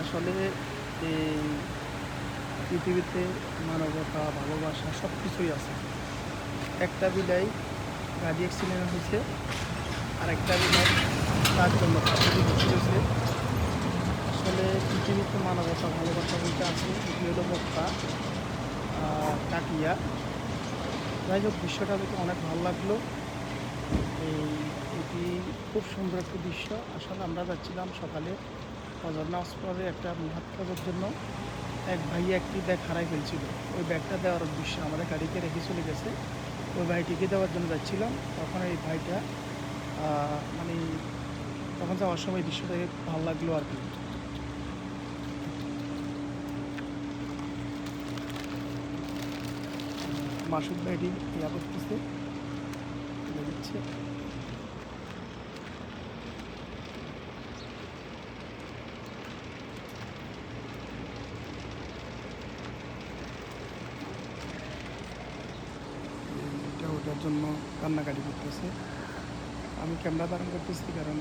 আসলে এই পৃথিবীতে মানবতা, ভালোবাসা সব কিছুই আছে। একটা বিলাই গাড়ি অ্যাক্সিডেন্ট হয়েছে, আরেকটা বিলাই তার জন্য ফাঁসি ভর্তি হয়েছে। আসলে পৃথিবীতে মানবতা, ভালোবাসা বলতে আছে। এটি হলো মক্কা, কাটিয়া। যাই হোক, দৃশ্যটা দেখে অনেক ভালো লাগলো। এই এটি খুব সুন্দর একটি দৃশ্য। আসলে আমরা যাচ্ছিলাম সকালে ফজর নামাজ পড়ে একটা মুহাদ কাজের জন্য। এক ভাইয়া একটি ব্যাগ হারাই ফেলছিল। ওই ব্যাগটা দেওয়ার উদ্দেশ্যে আমাদের গাড়িতে রেখে চলে গেছে। ওই ভাইটিকে দেওয়ার জন্য যাচ্ছিলাম। তখন এই ভাইটা মানে তখন যাওয়ার সময় দৃশ্যটা দেখে খুব ভালো লাগলো আর কি। মাসুদ ভাইটি ইয়া করতেছে, তুলে দিচ্ছে। এটা ওটার জন্য কান্নাকাটি করতেছে। আমি ক্যামেরা ধারণ করতেছি কারণ